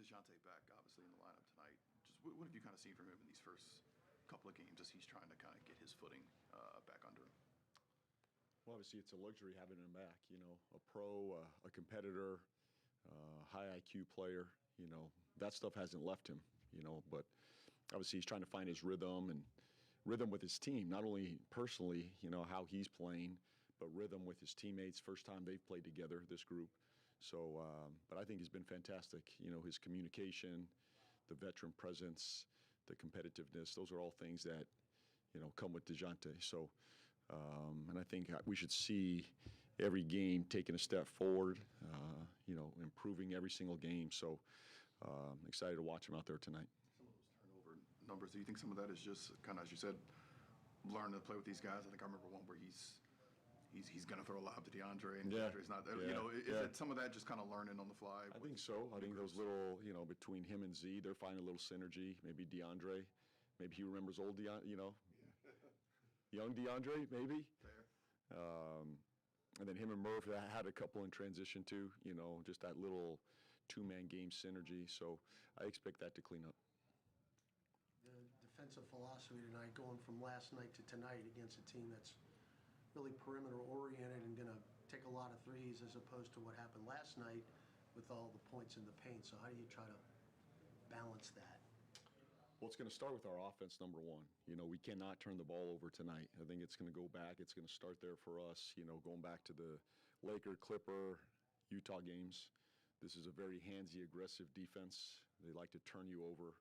DeJounte back, obviously, in the lineup tonight. Just what have you kind of seen from him in these first couple of games as he's trying to kind of get his footing back under him? Well, obviously, it's a luxury having him back. A pro, a competitor, high IQ player. That stuff hasn't left him. But obviously, he's trying to find his rhythm and rhythm with his team. Not only personally, how he's playing, but rhythm with his teammates. First time they've played together, this group. So, but I think he's been fantastic. His communication, the veteran presence, the competitiveness. Those are all things that come with DeJounte. So. And I think we should see every game taking a step forward, improving every single game. So excited to watch him out there tonight. Some of those turnover numbers, do you think some of that is just kind of, as you said, learning to play with these guys? I think I remember one where he's going to throw a lob to DeAndre, and DeAndre's not there. Is it some of that just kind of learning on the fly? I think so. I think those little, between him and Z, they're finding a little synergy. Maybe DeAndre, maybe he remembers old DeAndre, young DeAndre, maybe. Fair. And then him and Murph had a couple in transition too, just that little two-man game synergy. So I expect that to clean up. The defensive philosophy tonight, going from last night to tonight against a team that's really perimeter-oriented and going to take a lot of threes as opposed to what happened last night with all the points in the paint. So how do you try to balance that? Well, it's going to start with our offense, number one. We cannot turn the ball over tonight. I think it's going to go back. It's going to start there for us, going back to the Laker, Clipper, Utah games. This is a very handsy, aggressive defense. They like to turn you over.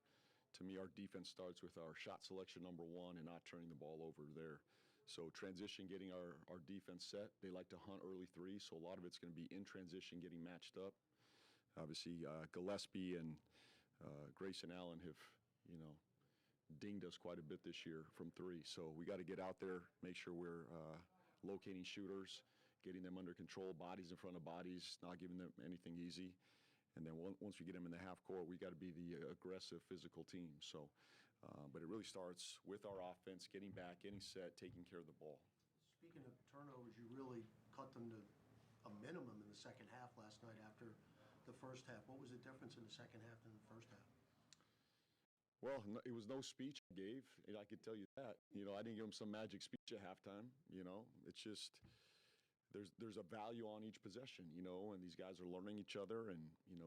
To me, our defense starts with our shot selection, number one, and not turning the ball over there. So transition, getting our defense set. They like to hunt early threes, so a lot of it's going to be in transition, getting matched up. Obviously, Gillespie and Grayson Allen have dinged us quite a bit this year from three. So we got to get out there, make sure we're locating shooters, getting them under control, bodies in front of bodies, not giving them anything easy. And then once we get them in the half court, we got to be the aggressive, physical team. So, but it really starts with our offense, getting back, getting set, taking care of the ball. Speaking of turnovers, you really cut them to a minimum in the second half last night after the first half. What was the difference in the second half than the first half? Well, it was no speech I gave, and I could tell you that. I didn't give them some magic speech at halftime. It's just there's a value on each possession, and these guys are learning each other, and,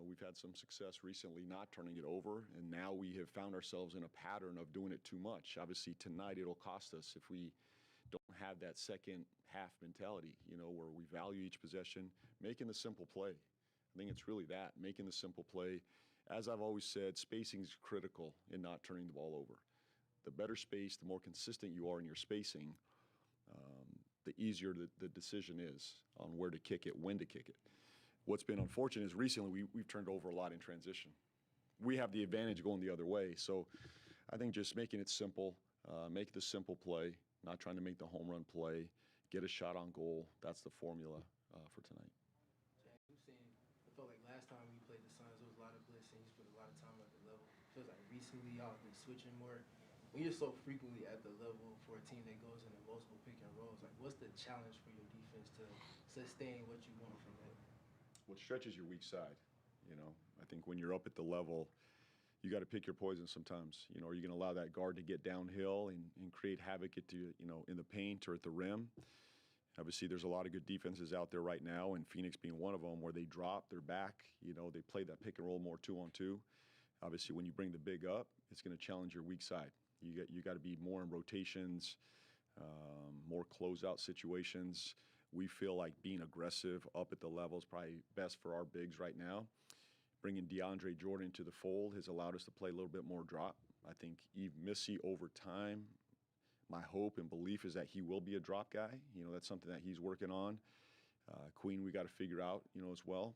we've had some success recently not turning it over, and now we have found ourselves in a pattern of doing it too much. Obviously, tonight it'll cost us if we don't have that second half mentality, where we value each possession, making the simple play. I think it's really that, making the simple play. As I've always said, spacing is critical in not turning the ball over. The better space, the more consistent you are in your spacing, the easier the decision is on where to kick it, when to kick it. What's been unfortunate is recently we've turned over a lot in transition. We have the advantage going the other way. So I think just making it simple, make the simple play, not trying to make the home run play, get a shot on goal. That's the formula for tonight. I felt like last time we played the Suns, there was a lot of blitzing. You spent a lot of time at the level. Feels like recently y'all have been switching more. When you're so frequently at the level for a team that goes into multiple pick and rolls, like what's the challenge for your defense to sustain what you want from that? What stretches your weak side, I think when you're up at the level, you got to pick your poison sometimes. Are you going to allow that guard to get downhill and create havoc in the paint or at the rim? Obviously, there's a lot of good defenses out there right now, and Phoenix being one of them, where they drop, they're back. They play that pick and roll more 2-on-2. Obviously, when you bring the big up, it's going to challenge your weak side. You got to be more in rotations, more closeout situations. We feel like being aggressive up at the level is probably best for our bigs right now. Bringing DeAndre Jordan to the fold has allowed us to play a little bit more drop. I think Yves Missy over time, my hope and belief is that he will be a drop guy. That's something that he's working on. Queen, we got to figure out, as well,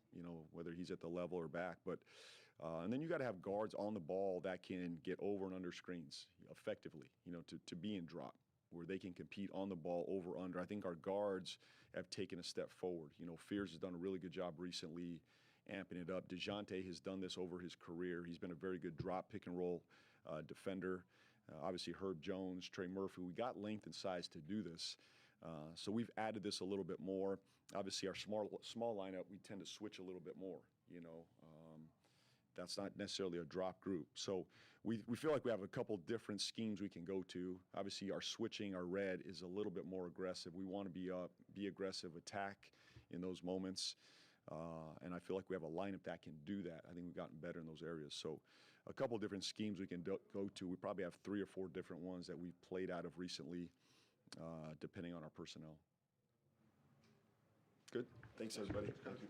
whether he's at the level or back. But and then you got to have guards on the ball that can get over and under screens effectively, to be in drop, where they can compete on the ball over under. I think our guards have taken a step forward. Fears has done a really good job recently amping it up. DeJounte has done this over his career. He's been a very good drop pick and roll defender. Obviously, Herb Jones, Trey Murphy, we got length and size to do this. So we've added this a little bit more. Obviously, our small lineup, we tend to switch a little bit more, that's not necessarily a drop group. So we feel like we have a couple different schemes we can go to. Obviously, our switching, our red is a little bit more aggressive. We want to be aggressive, attack in those moments. And I feel like we have a lineup that can do that. I think we've gotten better in those areas. So a couple different schemes we can go to. We probably have 3 or 4 different ones that we've played out of recently, depending on our personnel. Good. Thanks, everybody. Thank you.